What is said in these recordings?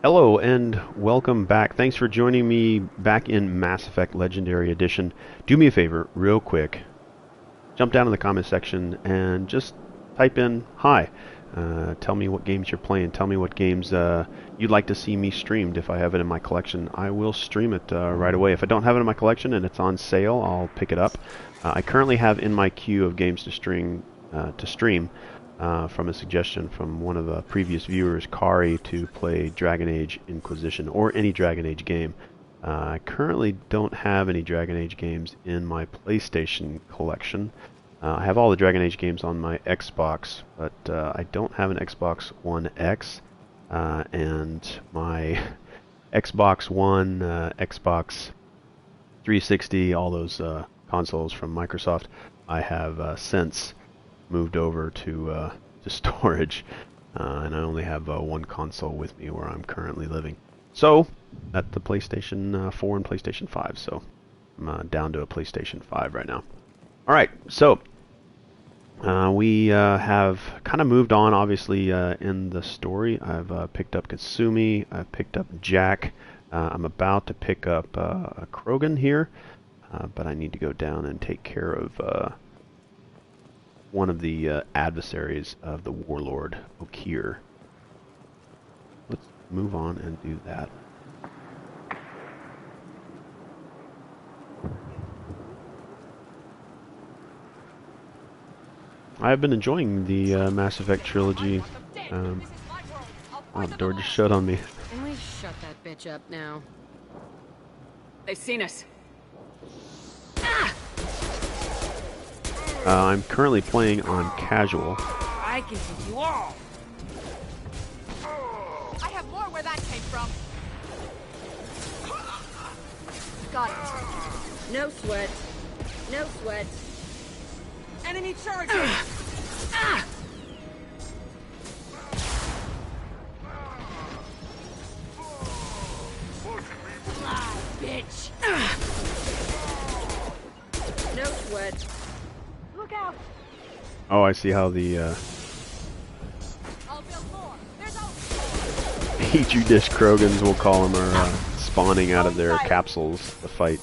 Hello and welcome back. Thanks for joining me back in Mass Effect Legendary Edition. Do me a favor, real quick. Jump down in the comment section and just type in hi. Tell me what games you're playing. Tell me what games you'd like to see me streamed. If I have it in my collection, I will stream it right away. If I don't have it in my collection and it's on sale, I'll pick it up. I currently have in my queue of games to stream from a suggestion from one of the previous viewers, Kari, to play Dragon Age Inquisition or any Dragon Age game. I currently don't have any Dragon Age games in my PlayStation collection. I have all the Dragon Age games on my Xbox, but I don't have an Xbox One X, and my Xbox One, Xbox 360, all those consoles from Microsoft, I have since moved over to storage, and I only have one console with me where I'm currently living. So, at the PlayStation 4 and PlayStation 5, so I'm down to a PlayStation 5 right now. Alright, so we have kind of moved on, obviously, in the story. I've picked up Kasumi, I've picked up Jack, I'm about to pick up Krogan here, but I need to go down and take care of one of the adversaries of the warlord, Okir. Let's move on and do that. I've been enjoying the Mass Effect trilogy. Oh, the door just shut on me. Can we shut that bitch up now? They've seen us. I'm currently playing on casual. I can hit you all. I have more where that came from. Got it. No sweat. No sweat. Enemy charging. Fly, bitch. No sweat. Look out. Oh, I see how the I'll build more. There's Petri dish Krogans, we'll call them, are spawning out of their capsules to fight.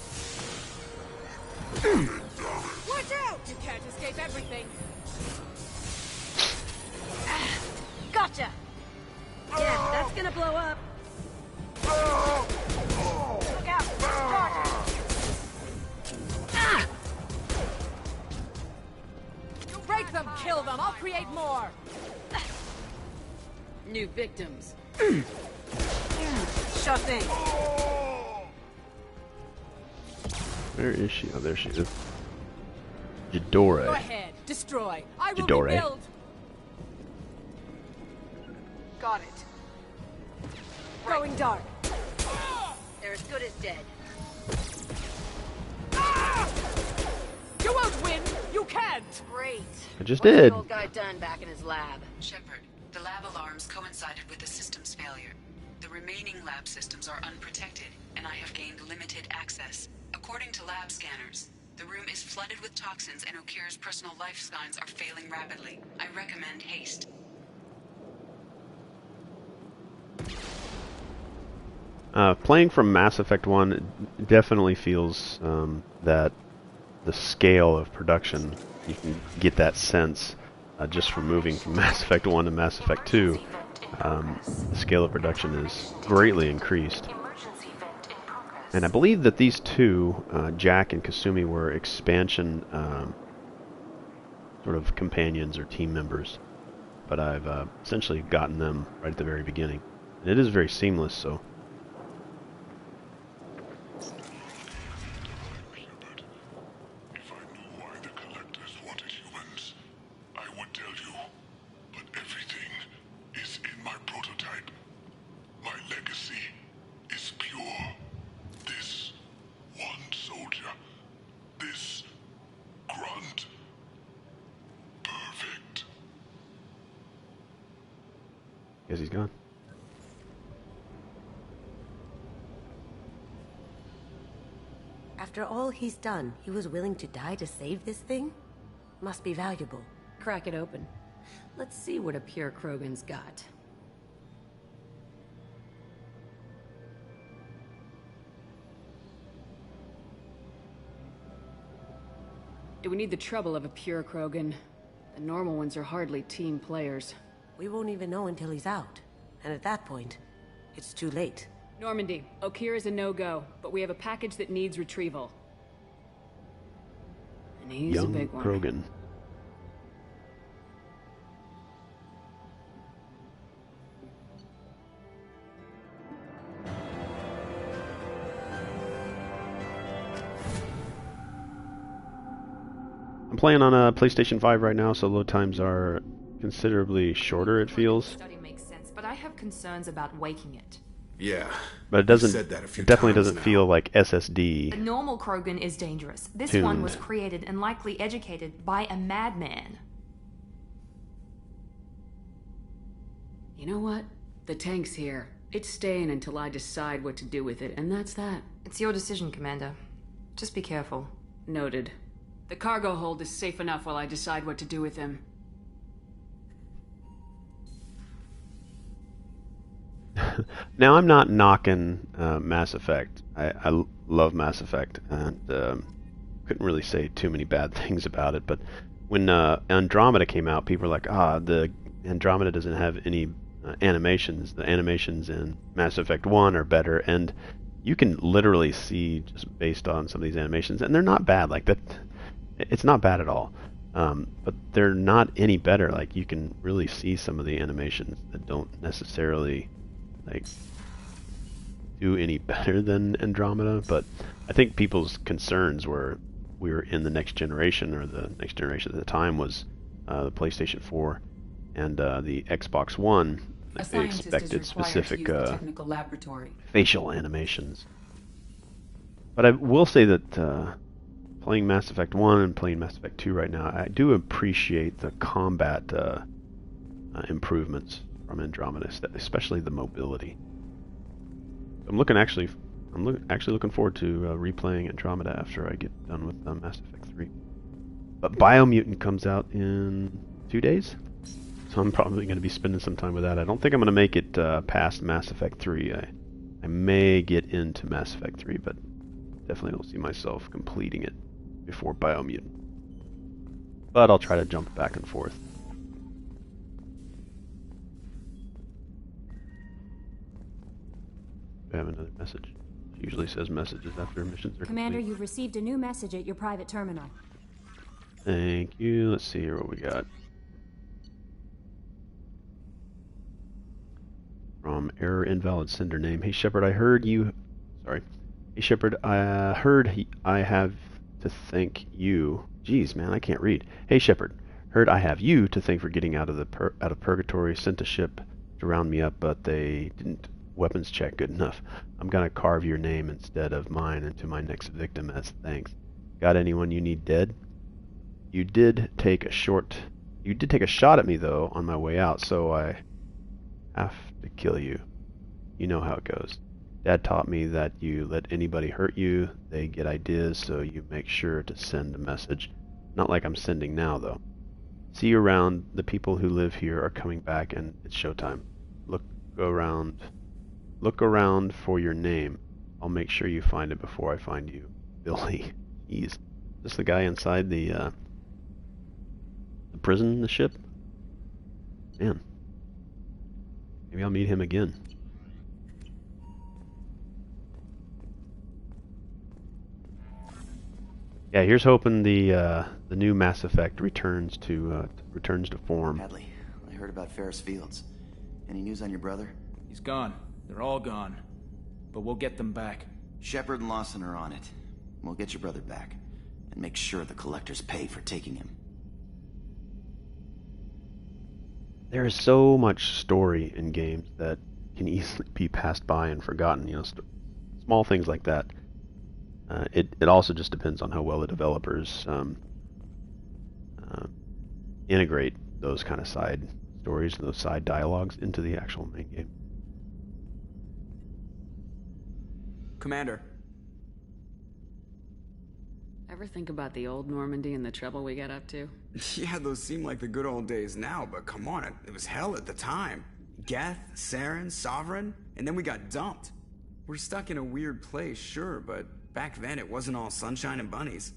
Watch out! You can't escape everything. Gotcha. Yeah, that's gonna blow up. Look out. Charging. Break them, kill them. I'll create more. New victims. Sure thing. Where is she? Oh, there she is. Go Jadore. ahead. Destroy. I will Jadore. rebuild. Got it. Going dark. They're as good as dead. You won't win. You can't. Great. I just What's did. the old guy done back in his lab? Shepard, the lab alarms coincided with the system's failure. The remaining lab systems are unprotected, and I have gained limited access. According to lab scanners, the room is flooded with toxins and Okir's personal life signs are failing rapidly. I recommend haste. Playing from Mass Effect 1 definitely feels that the scale of production, you can get that sense just from moving from Mass Effect 1 to Mass Effect 2. The scale of production is greatly increased. And I believe that these two, Jack and Kasumi, were expansion sort of companions or team members. But I've essentially gotten them right at the very beginning. And it is very seamless, so... Guess he's gone. After all he's done, he was willing to die to save this thing? Must be valuable. Crack it open. Let's see what a pure Krogan's got. It would need the trouble of a pure Krogan. The normal ones are hardly team players. We won't even know until he's out. And at that point, it's too late. Normandy, Okeer is a no-go, but we have a package that needs retrieval. And he's a Young big one. Krogan. I'm playing on a PlayStation 5 right now, so load times are considerably shorter, it feels. Study makes sense, but I have concerns about waking it. Yeah. But it doesn't. Said that a few It definitely times doesn't now. feel like The SSD. normal Krogan is dangerous. This Tuned. one was created and likely educated by a madman. You know what? The tank's here. It's staying until I decide what to do with it, and that's that. It's your decision, Commander. Just be careful. Noted. The cargo hold is safe enough while I decide what to do with him. Now, I'm not knocking Mass Effect. I love Mass Effect, and couldn't really say too many bad things about it. But when Andromeda came out, people were like, the Andromeda doesn't have any animations. The animations in Mass Effect 1 are better, and you can literally see, just based on some of these animations, and they're not bad. Like that, it's not bad at all. But they're not any better. Like, you can really see some of the animations that don't necessarily like do any better than Andromeda. But I think people's concerns were we were in the next generation, or the next generation at the time was the PlayStation 4 and the Xbox One. They expected specific technical laboratory. facial animations. But I will say that playing Mass Effect 1 and playing Mass Effect 2 right now, I do appreciate the combat improvements from Andromeda, especially the mobility. I'm actually looking forward to replaying Andromeda after I get done with Mass Effect 3. But Biomutant comes out in 2 days, so I'm probably going to be spending some time with that. I don't think I'm going to make it past Mass Effect 3. I may get into Mass Effect 3, but definitely don't see myself completing it before Biomutant. But I'll try to jump back and forth. I have another message. It usually says messages after missions are Commander, complete. you've received a new message at your private terminal. Thank you. Let's see here what we got. From error invalid sender name. Hey Shepard, I heard you. Sorry. Hey Shepard, I heard I have to thank you. Jeez, man, I can't read. Hey Shepard, heard I have you to thank for getting out of purgatory. Sent a ship to round me up, but they didn't weapons check good enough. I'm gonna carve your name instead of mine into my next victim as thanks. Got anyone you need dead? You did take a shot at me though on my way out, so I have to kill you. You know how it goes. Dad taught me that you let anybody hurt you, they get ideas, so you make sure to send a message. Not like I'm sending now though. See you around. The people who live here are coming back and it's showtime. Look around for your name. I'll make sure you find it before I find you. Billy. He's this the guy inside the prison, the ship? Man. Maybe I'll meet him again. Yeah, here's hoping the new Mass Effect returns to form. Hadley, I heard about Ferris Fields. Any news on your brother? He's gone. They're all gone. But we'll get them back. Shepard and Lawson are on it. We'll get your brother back. And make sure the collectors pay for taking him. There is so much story in games that can easily be passed by and forgotten. You know, small things like that. It also just depends on how well the developers integrate those kind of side stories and those side dialogues into the actual main game. Commander. Ever think about the old Normandy and the trouble we got up to? Yeah, those seem like the good old days now, but come on, it was hell at the time. Geth, Saren, Sovereign, and then we got dumped. We're stuck in a weird place, sure, but back then it wasn't all sunshine and bunnies.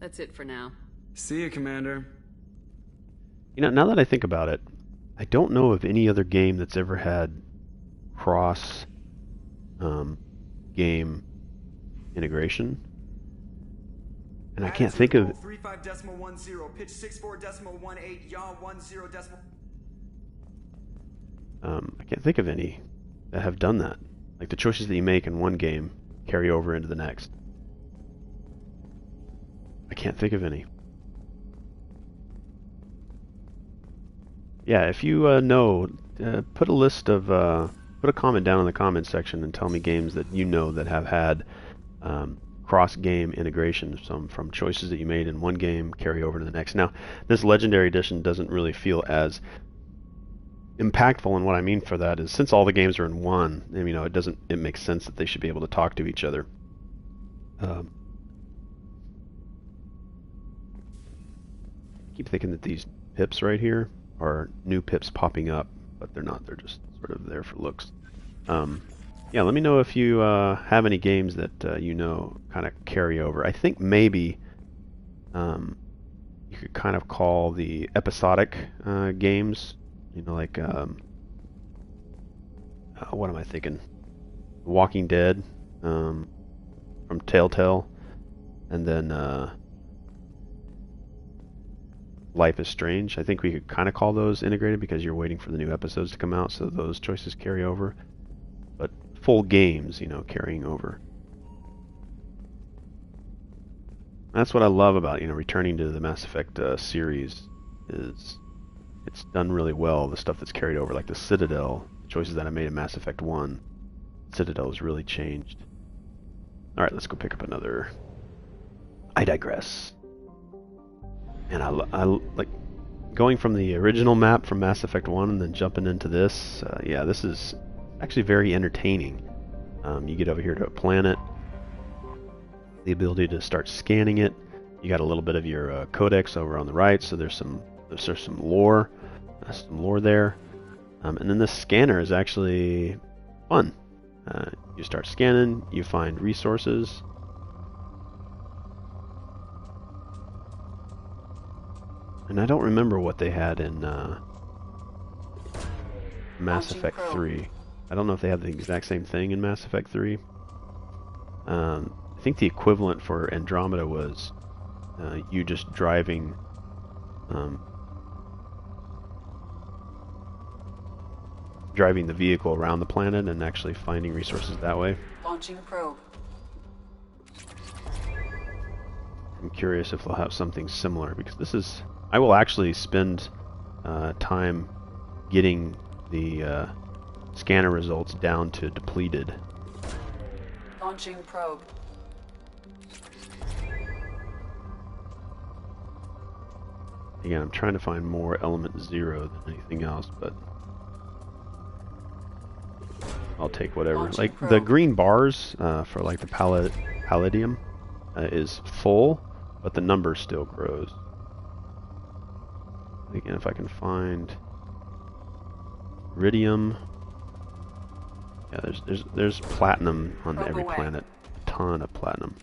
That's it for now. See you, Commander. You know, now that I think about it, I don't know of any other game that's ever had cross game integration. And I can't think of 35.10, pitch 64.18, yaw 10. I can't think of any that have done that. Like the choices that you make in one game carry over into the next. I can't think of any. Yeah, if you know, put a list of put a comment down in the comments section and tell me games that you know that have had cross-game integration, some from choices that you made in one game carry over to the next. Now, this Legendary Edition doesn't really feel as impactful, and what I mean for that is since all the games are in one, you know, it makes sense that they should be able to talk to each other. I keep thinking that these pips right here are new pips popping up, but they're not. They're just sort of there for looks. Yeah, let me know if you have any games that you know kind of carry over. I think maybe you could kind of call the episodic games, you know, like what am I thinking? Walking Dead from Telltale, and then Life is Strange. I think we could kind of call those integrated because you're waiting for the new episodes to come out, so those choices carry over. But full games, you know, carrying over. That's what I love about, you know, returning to the Mass Effect series is it's done really well. The stuff that's carried over, like the Citadel, the choices that I made in Mass Effect 1, Citadel has really changed. All right, let's go pick up another. I digress. And I like going from the original map from Mass Effect 1 and then jumping into this. Yeah, this is actually very entertaining. You get over here to a planet, the ability to start scanning it. You got a little bit of your codex over on the right, so there's some lore, there. And then this scanner is actually fun. You start scanning, you find resources. And I don't remember what they had in Mass Effect 3. I don't know if they have the exact same thing in Mass Effect 3. I think the equivalent for Andromeda was you just driving driving the vehicle around the planet and actually finding resources that way. Launching probe. I'm curious if they'll have something similar, because this is... I will actually spend time getting the scanner results down to depleted. Launching probe. Again, I'm trying to find more element 0 than anything else, but I'll take whatever. Launching like probe. the green bars for like the palladium is full, but the number still grows. Again, if I can find iridium, yeah, there's platinum on Probe every away. planet, a ton of platinum.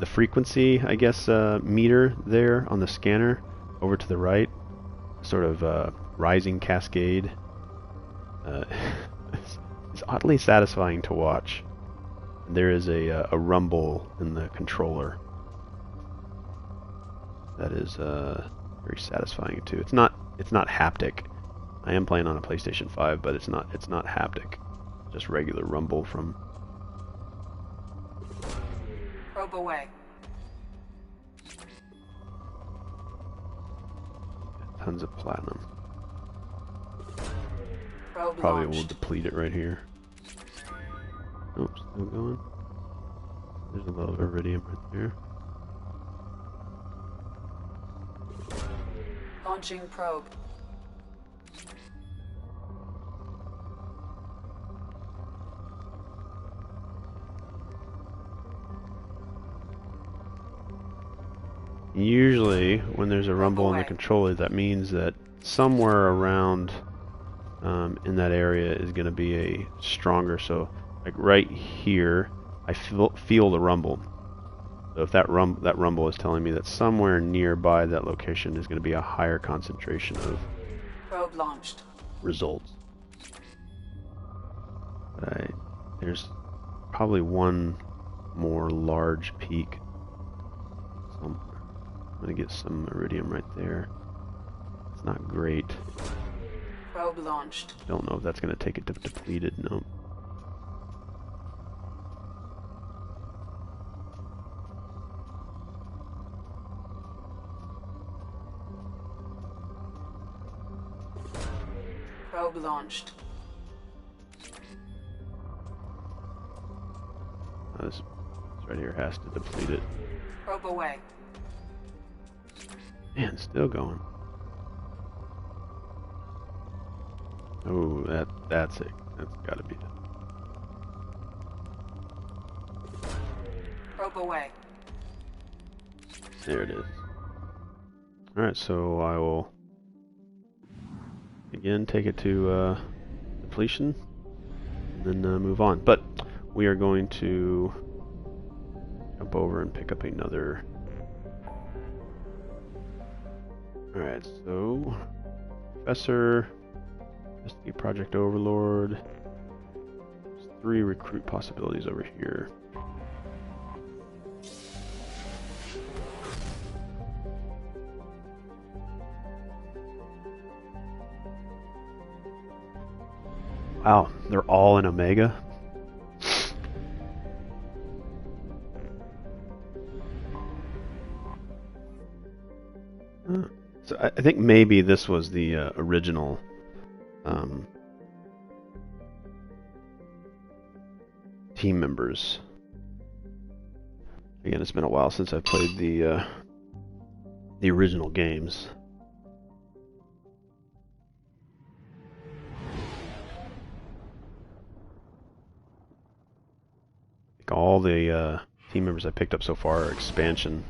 The frequency, I guess, meter there on the scanner over to the right, sort of rising cascade, is oddly satisfying to watch. There is a rumble in the controller that is very satisfying too. It's not haptic. I am playing on a PlayStation 5, but it's not haptic. Just regular rumble from. Probe away. Tons of platinum. Probe Probably launched. will deplete it right here. Oops, still going. There's a little iridium right there. Launching probe. Usually, when there's a rumble on the controller, that means that somewhere around in that area is going to be a stronger. So, like right here, I feel the rumble. So if that rumble is telling me that somewhere nearby that location is going to be a higher concentration of Probe launched. results. But there's probably one more large peak. So I'm going to get some iridium right there. It's not great. Probe launched. Don't know if that's going to take it to depleted. No. Probe launched. This right here has to deplete it. Probe away. Man, still going. Oh, that's it. That's got to be it. Probe away. There it is. Alright, so I will again take it to depletion and then move on. But we are going to jump over and pick up another. Alright, so Professor, Investigate Project Overlord. There's 3 recruit possibilities over here. Wow, they're all in Omega. So I think maybe this was the original team members. Again, it's been a while since I played the original games. All the team members I picked up so far are expansion.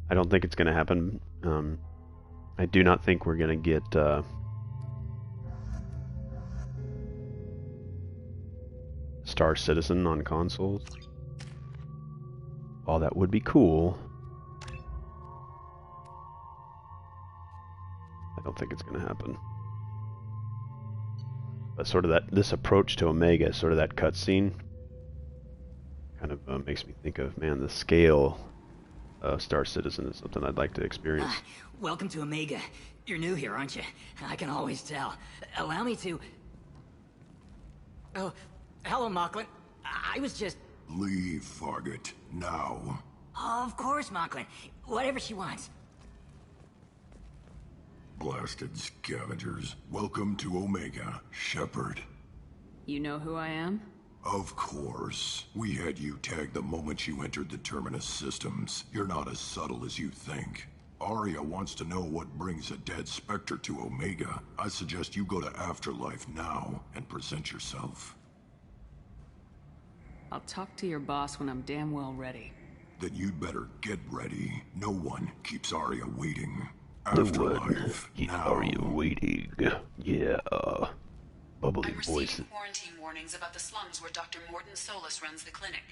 I don't think it's going to happen. I do not think we're going to get Star Citizen on consoles. Oh, that would be cool. I don't think it's going to happen. But sort of this approach to Omega, sort of that cutscene, kind of makes me think of, man, the scale of Star Citizen is something I'd like to experience. Welcome to Omega. You're new here, aren't you? I can always tell. Allow me to... Oh, hello, Mocklin. I was just... Leave, Fargate, now. Of course, Mocklin. Whatever she wants. Blasted scavengers. Welcome to Omega, Shepard. You know who I am? Of course. We had you tagged the moment you entered the Terminus systems. You're not as subtle as you think. Arya wants to know what brings a dead Spectre to Omega. I suggest you go to Afterlife now and present yourself. I'll talk to your boss when I'm damn well ready. Then you'd better get ready. No one keeps Arya waiting. Afterlife now. Arya waiting. Yeah. Bubbly I'm voice. receiving quarantine warnings about the slums where Dr. Morton Solus runs the clinic.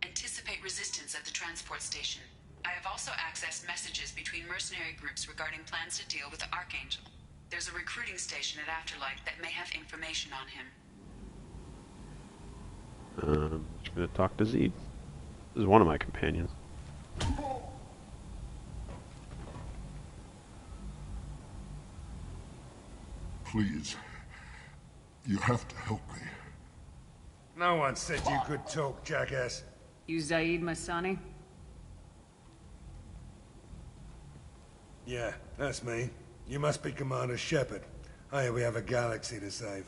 Anticipate resistance at the transport station. I have also accessed messages between mercenary groups regarding plans to deal with the Archangel. There's a recruiting station at Afterlife that may have information on him. Just gonna talk to Zed. This is one of my companions. Please. You have to help me. No one said you could talk, jackass. You Zaid Masani? Yeah, that's me. You must be Commander Shepard. Oh yeah, we have a galaxy to save.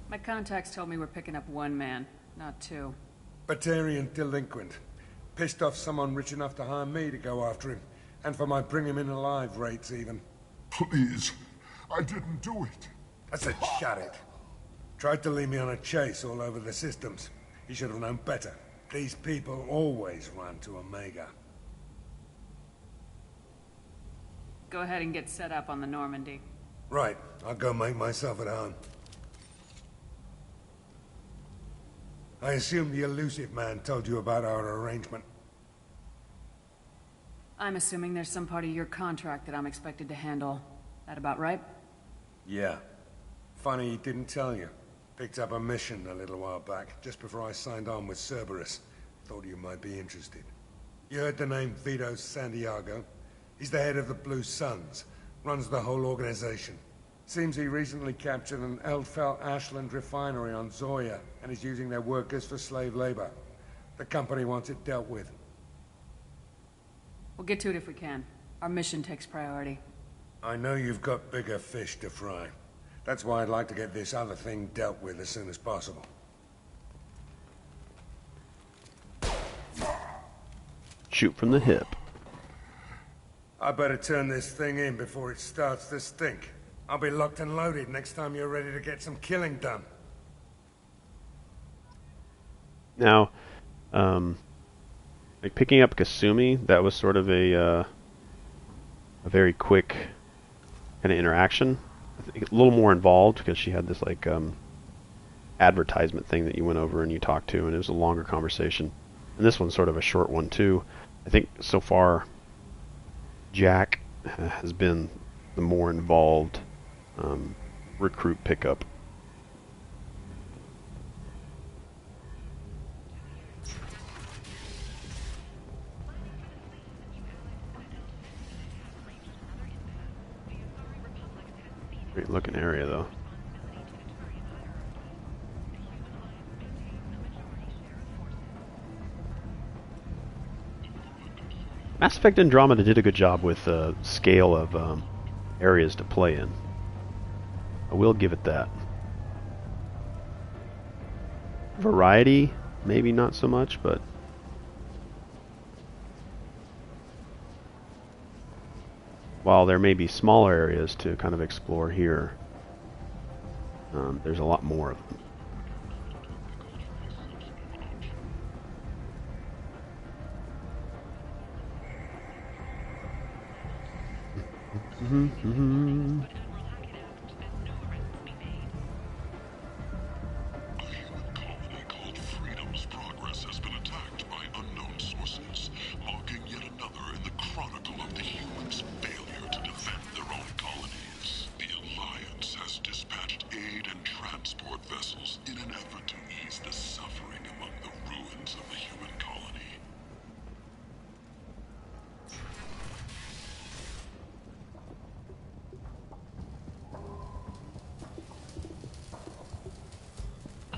My contacts told me we're picking up one man. Not two. Batarian delinquent. Pissed off someone rich enough to hire me to go after him. And for my bring him in alive rates, even. Please, I didn't do it. I said shut it. Tried to lead me on a chase all over the systems. He should have known better. These people always run to Omega. Go ahead and get set up on the Normandy. Right, I'll go make myself at home. I assume the elusive man told you about our arrangement. I'm assuming there's some part of your contract that I'm expected to handle. That about right? Yeah. Funny he didn't tell you. Picked up a mission a little while back, just before I signed on with Cerberus. Thought you might be interested. You heard the name Vito Santiago? He's the head of the Blue Suns. Runs the whole organization. Seems he recently captured an Eldfell Ashland refinery on Zoya and is using their workers for slave labor. The company wants it dealt with. We'll get to it if we can. Our mission takes priority. I know you've got bigger fish to fry. That's why I'd like to get this other thing dealt with as soon as possible. Shoot from the hip. I better turn this thing in before it starts to stink. I'll be locked and loaded next time you're ready to get some killing done. Now, like picking up Kasumi, that was sort of a very quick kind of interaction. I think a little more involved because she had this like advertisement thing that you went over and you talked to, and it was a longer conversation. And this one's sort of a short one too. I think so far Jack has been the more involved recruit pickup. Great looking area though. Mass Effect Andromeda did a good job with the scale of areas to play in. I will give it that. Variety, maybe not so much, but while there may be smaller areas to kind of explore here, there's a lot more of them.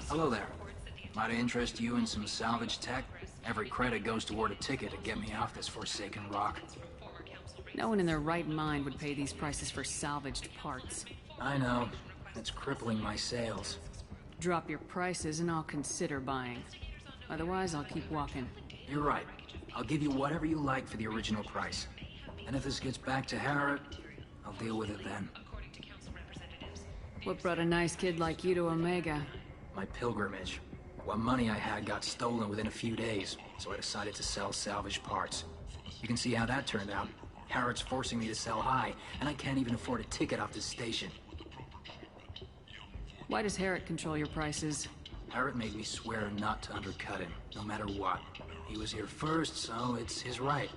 Hello there. Might I interest you in some salvage tech? Every credit goes toward a ticket to get me off this forsaken rock. No one in their right mind would pay these prices for salvaged parts. I know. It's crippling my sales. Drop your prices and I'll consider buying. Otherwise, I'll keep walking. You're right. I'll give you whatever you like for the original price. And if this gets back to Harrod, I'll deal with it then. What brought a nice kid like you to Omega? My pilgrimage. What money I had got stolen within a few days, so I decided to sell salvaged parts. You can see how that turned out. Harrod's forcing me to sell high, and I can't even afford a ticket off this station. Why does Harrod control your prices? Harrod made me swear not to undercut him, no matter what. He was here first, so it's his right.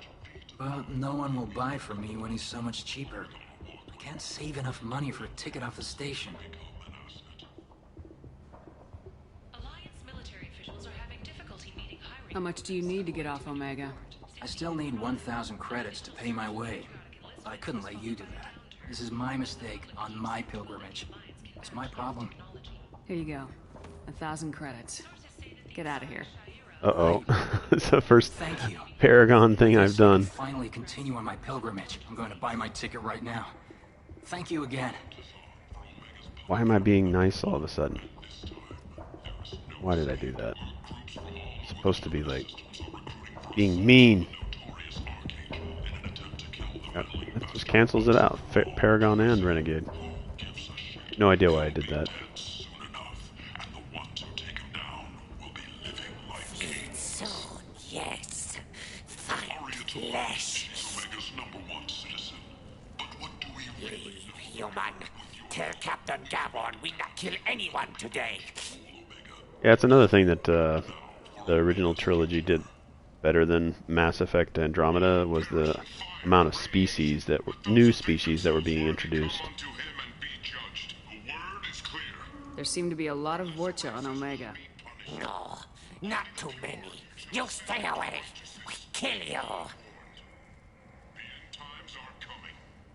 But no one will buy from me when he's so much cheaper. I can't save enough money for a ticket off the station. How much do you need to get off Omega? I still need 1,000 credits to pay my way. But I couldn't let you do that. This is my mistake on my pilgrimage. It's my problem. Here you go. 1,000 credits. Get out of here. Uh-oh. It's the first Thank you. Paragon thing I've done. Finally continue on my pilgrimage. I'm going to buy my ticket right now. Thank you again. Why am I being nice all of a sudden? Why did I do that? supposed to be like being mean. Yep, it just cancels it out. Paragon and Renegade. No idea why I did that. Soon, yes. Find flesh. Leave, human. Tell Captain Gavon we not kill anyone today. Yeah, it's another thing that the original trilogy did better than Mass Effect Andromeda was the amount of species that were, new species that were being introduced. There seem to be a lot of Vorcha on Omega. No, not too many. You stay away. We kill you.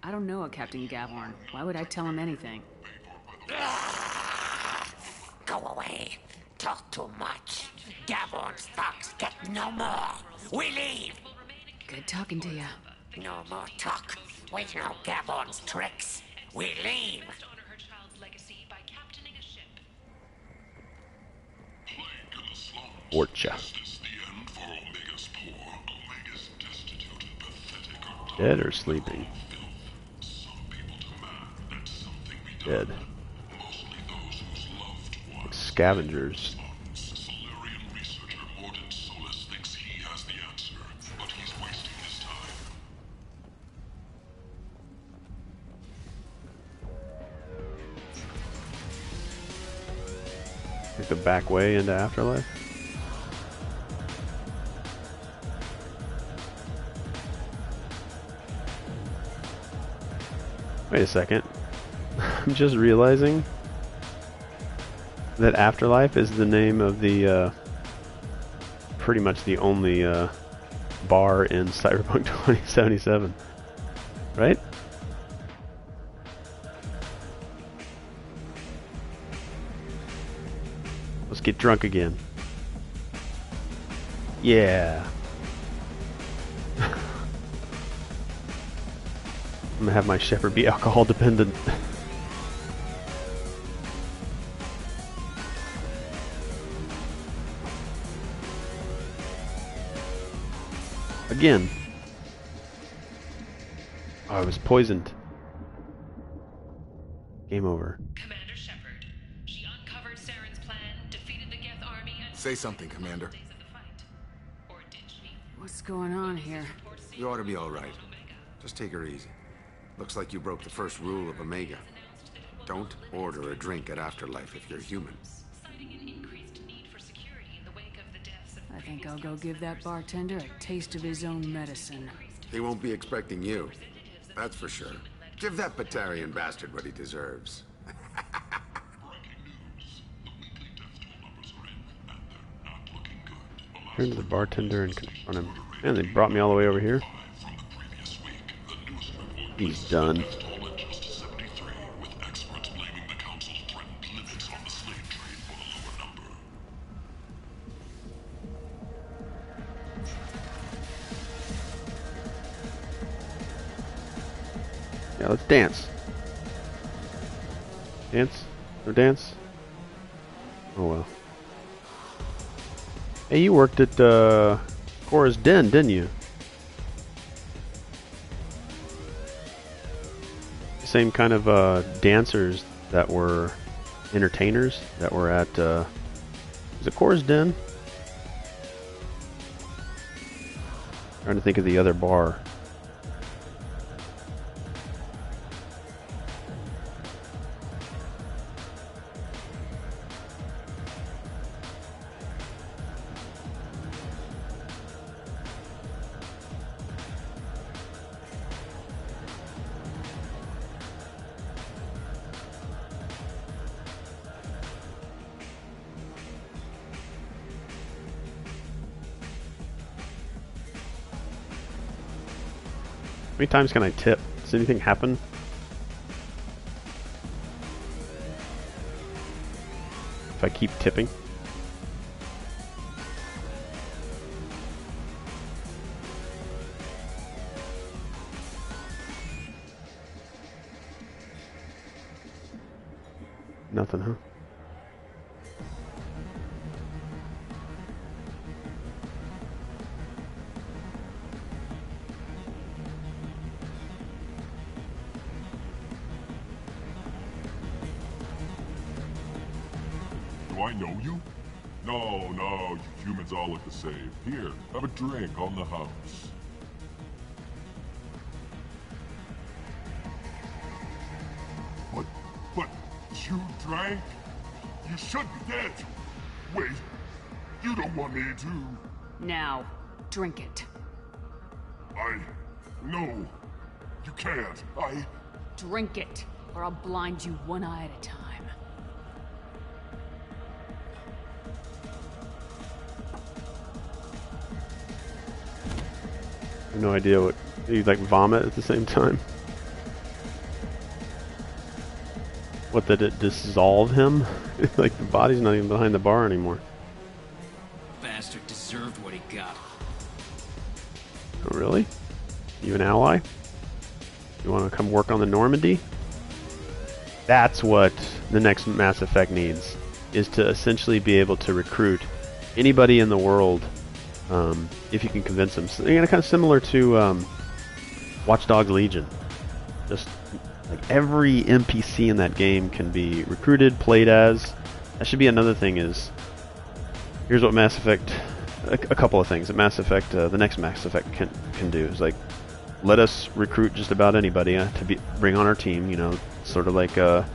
I don't know a Captain Gavorn. Why would I tell him anything? Go away. Talk too much. Gavorn's thugs get no more. We leave. Good talking to you. No more talk. We know Gavorn's tricks. We leave. Vorcha. Dead or sleeping? Dead. Like scavengers. Like the back way into Afterlife? Wait a second. I'm just realizing that Afterlife is the name of the pretty much the only bar in Cyberpunk 2077. Right? Let's get drunk again. Yeah. I'm gonna have my Shepherd be alcohol dependent. Again. Oh, I was poisoned. Game over. Commander Shepard. She uncovered Saren's plan, defeated the Geth army, and say something, Commander. What's going on here? You ought to be all right. Just take her easy. Looks like you broke the first rule of Omega. Don't order a drink at Afterlife if you're human. I think I'll go give that bartender a taste of his own medicine. He won't be expecting you. That's for sure. Give that Batarian bastard what he deserves. Turn to the bartender and confront him. Man, they brought me all the way over here. He's done. Yeah, let's dance. Dance? No dance? Oh well. Hey, you worked at Cora's Den, didn't you? Same kind of dancers that were entertainers that were at is it Cora's Den? Trying to think of the other bar. How many times can I tip? Does anything happen? If I keep tipping? Nothing, huh? I know you? No, no, you humans all look the same. Here, have a drink on the house. But you drank? You should be dead. Wait, you don't want me to... Now, drink it. No, you can't. Drink it, or I'll blind you one eye at a time. I have no idea what... You like vomit at the same time? What, did it dissolve him? Like the body's not even behind the bar anymore. Bastard deserved what he got. Oh, really? You an ally? You want to come work on the Normandy? That's what the next Mass Effect needs, is to essentially be able to recruit anybody in the world, if you can convince them. So, kind of similar to Watch Dogs Legion. Just like every NPC in that game can be recruited, played as. That should be another thing. Is here's what Mass Effect, a couple of things that Mass Effect, the next Mass Effect can do is like, let us recruit just about anybody to bring on our team. You know, sort of like a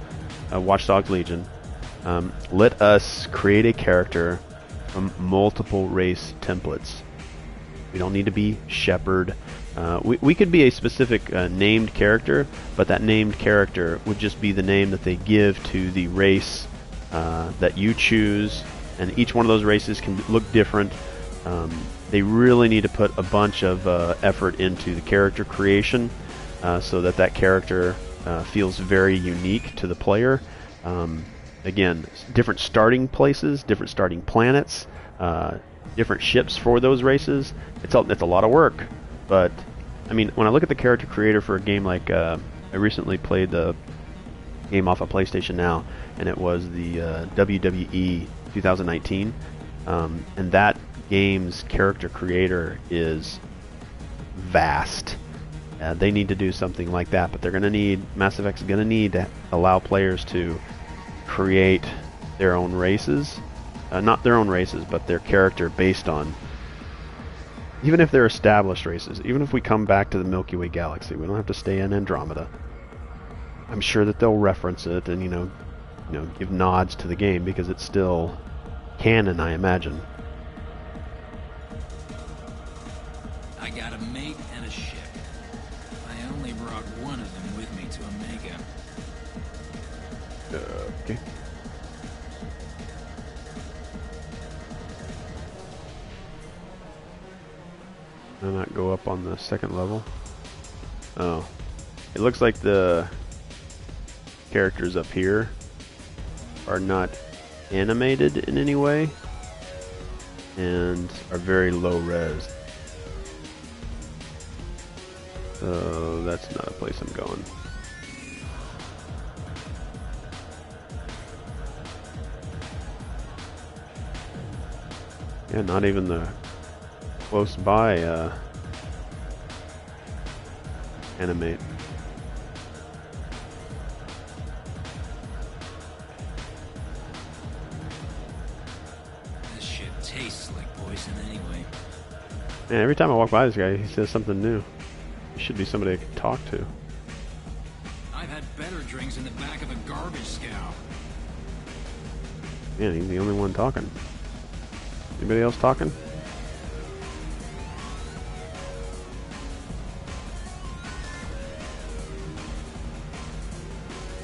Watch Dogs Legion. Let us create a character from multiple race templates. We don't need to be Shepard. We could be a specific named character, but that named character would just be the name that they give to the race that you choose, and each one of those races can look different. They really need to put a bunch of effort into the character creation so that character feels very unique to the player. Again, different starting places, different starting planets, different ships for those races. It's a lot of work, but I mean, when I look at the character creator for a game like, I recently played the game off of PlayStation Now, and it was the WWE 2019, and that game's character creator is vast. They need to do something like that, but they're going to need, Mass Effect's going to need to allow players to create their own races. Not their own races, but their character based on, even if they're established races, even if we come back to the Milky Way galaxy, we don't have to stay in Andromeda. I'm sure that they'll reference it and, you know, give nods to the game because it's still canon, I imagine. I got a mate and a ship. I only brought one of them with me to Omega. Okay. Did I not go up on the second level? Oh. It looks like the characters up here are not animated in any way and are very low res. So that's not a place I'm going. Yeah, not even the close by animate. This shit tastes like poison anyway. Man, every time I walk by this guy, he says something new. He should be somebody I could talk to. I've had better drinks in the back of a garbage scow. Man, he's the only one talking. Anybody else talking?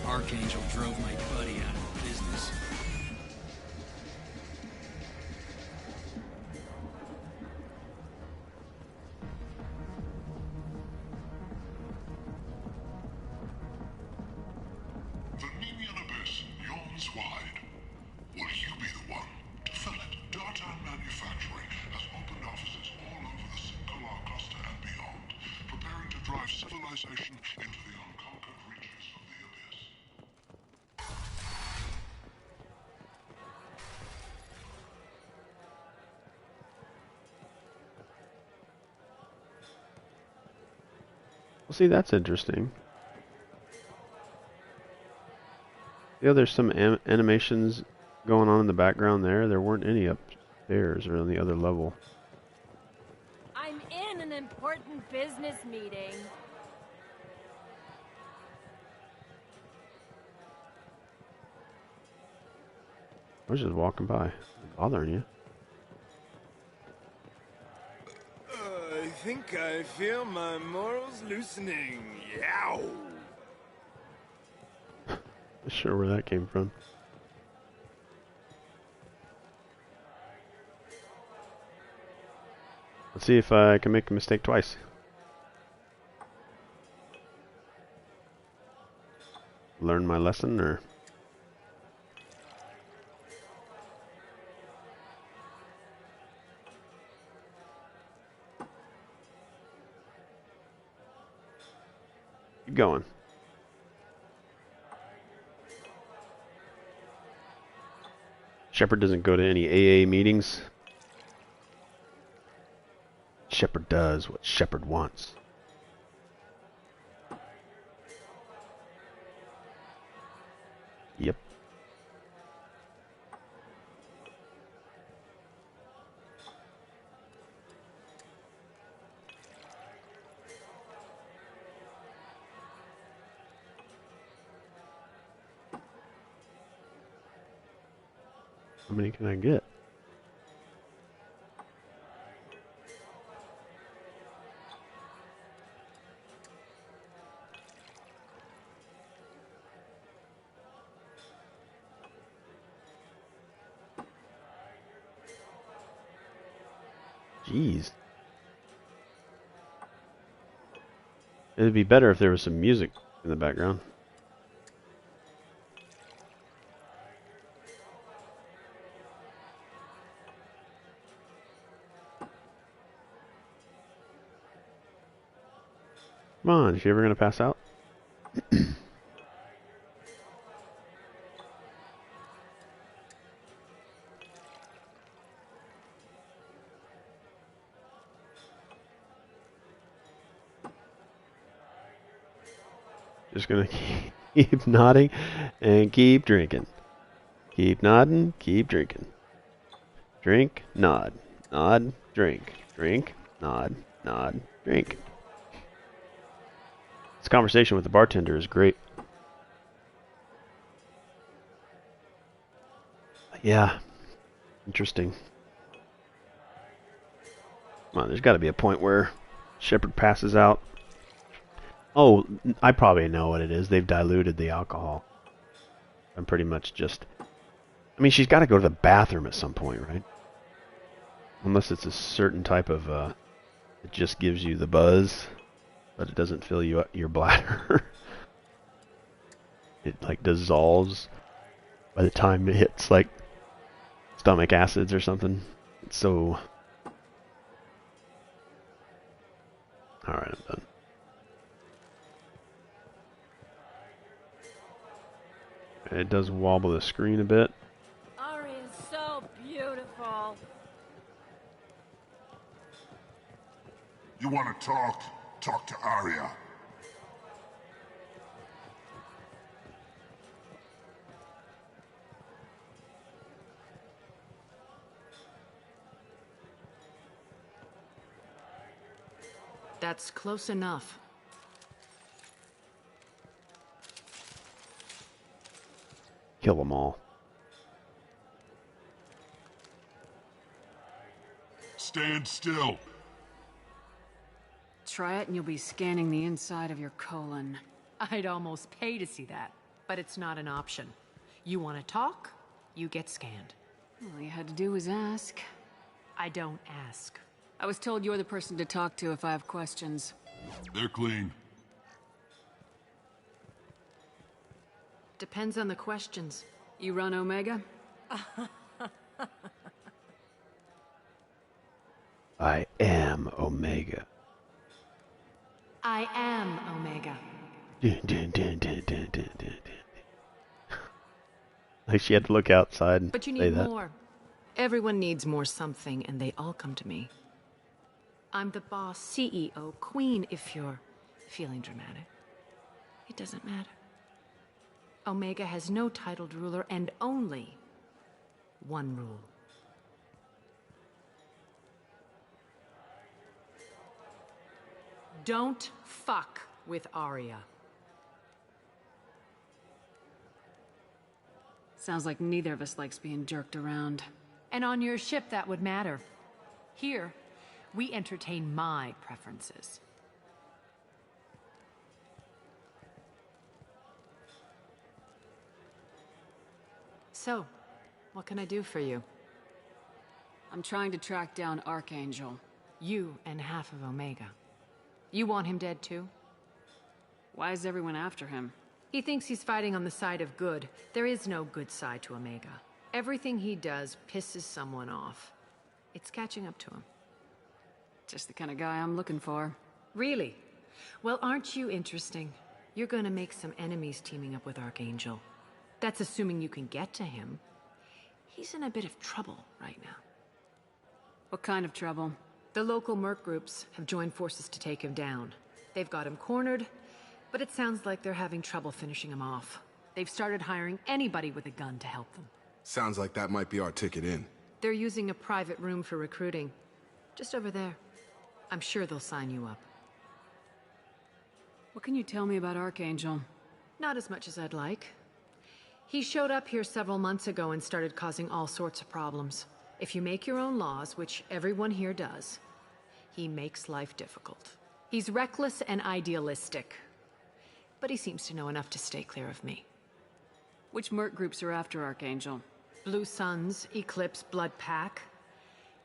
Archangel drove my buddy out of business. The Nemean abyss yawns wide. Will you be the one to fill it? Data Manufacturing has opened offices all over the Singular cluster and beyond, preparing to drive civilization into the unconquered reaches of the abyss. Well, see, that's interesting. Yeah, there's some animations going on in the background there? There weren't any upstairs or on the other level. I'm in an important business meeting. I was just walking by. Bothering you. I think I feel my morals loosening. Yow! Not sure where that came from. Let's see if I can make a mistake twice. Learn my lesson, or... Keep going. Shepard doesn't go to any AA meetings. Shepard does what Shepard wants. Yep. How many can I get? Jeez. It'd be better if there was some music in the background. Come on, is she ever gonna pass out? Just gonna keep nodding and keep drinking. Keep nodding, keep drinking. Drink, nod, nod, drink, drink, nod, nod, drink. This conversation with the bartender is great. Yeah, interesting. Come on, there's got to be a point where Shepard passes out. Oh, I probably know what it is. They've diluted the alcohol. I'm pretty much just... I mean, she's got to go to the bathroom at some point, right? Unless it's a certain type of... it just gives you the buzz, but it doesn't fill you up your bladder. It, like, dissolves by the time it hits, like, stomach acids or something. It's so... Alright, I'm done. It does wobble the screen a bit. Ari is so beautiful. You want to talk? Talk to Arya. That's close enough. Kill them all. Stand still. Try it and you'll be scanning the inside of your colon. I'd almost pay to see that, but it's not an option. You want to talk, you get scanned. All you had to do was ask. I don't ask. I was told you're the person to talk to if I have questions. They're clean. Depends on the questions. You run Omega? I am Omega. I am Omega. Dun, dun, dun, dun, dun, dun, dun, dun. Like she had to look outside and But you say need that. more. Everyone needs more something, and they all come to me. I'm the boss, CEO, queen, if you're feeling dramatic. It doesn't matter. Omega has no titled ruler and only One rule. Don't fuck with Arya. Sounds like neither of us likes being jerked around. And on your ship, that would matter. Here, we entertain my preferences. So, what can I do for you? I'm trying to track down Archangel. You and half of Omega. You want him dead too? Why is everyone after him? He thinks he's fighting on the side of good. There is no good side to Omega. Everything he does pisses someone off. It's catching up to him. Just the kind of guy I'm looking for. Really? Well, aren't you interesting? You're gonna make some enemies teaming up with Archangel. That's assuming you can get to him. He's in a bit of trouble right now. What kind of trouble? The local merc groups have joined forces to take him down. They've got him cornered, but it sounds like they're having trouble finishing him off. They've started hiring anybody with a gun to help them. Sounds like that might be our ticket in. They're using a private room for recruiting. Just over there. I'm sure they'll sign you up. What can you tell me about Archangel? Not as much as I'd like. He showed up here several months ago and started causing all sorts of problems. If you make your own laws, which everyone here does, he makes life difficult. He's reckless and idealistic, but he seems to know enough to stay clear of me. Which merc groups are after Archangel? Blue Suns, Eclipse, Blood Pack.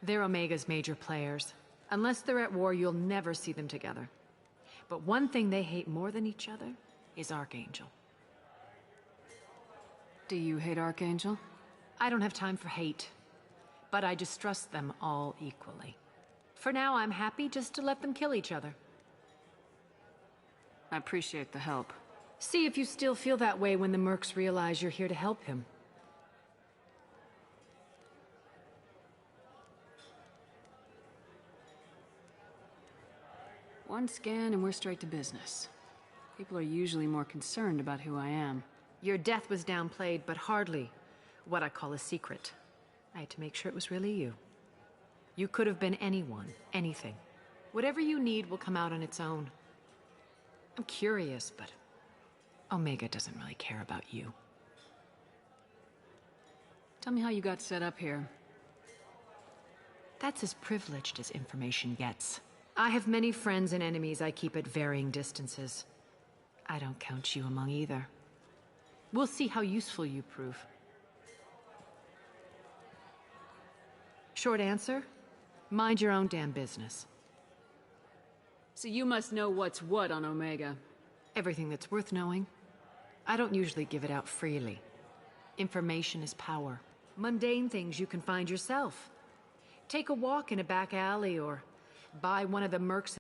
They're Omega's major players. Unless they're at war, you'll never see them together. But one thing they hate more than each other is Archangel. Do you hate Archangel? I don't have time for hate, but I distrust them all equally. For now, I'm happy just to let them kill each other. I appreciate the help. See if you still feel that way when the mercs realize you're here to help him. One scan and we're straight to business. People are usually more concerned about who I am. Your death was downplayed, but hardly what I call a secret. I had to make sure it was really you. You could have been anyone, anything. Whatever you need will come out on its own. I'm curious, but Omega doesn't really care about you. Tell me how you got set up here. That's as privileged as information gets. I have many friends and enemies I keep at varying distances. I don't count you among either. We'll see how useful you prove. Short answer, mind your own damn business. So you must know what's what on Omega. Everything that's worth knowing. I don't usually give it out freely. Information is power. Mundane things you can find yourself. Take a walk in a back alley or buy one of the mercs'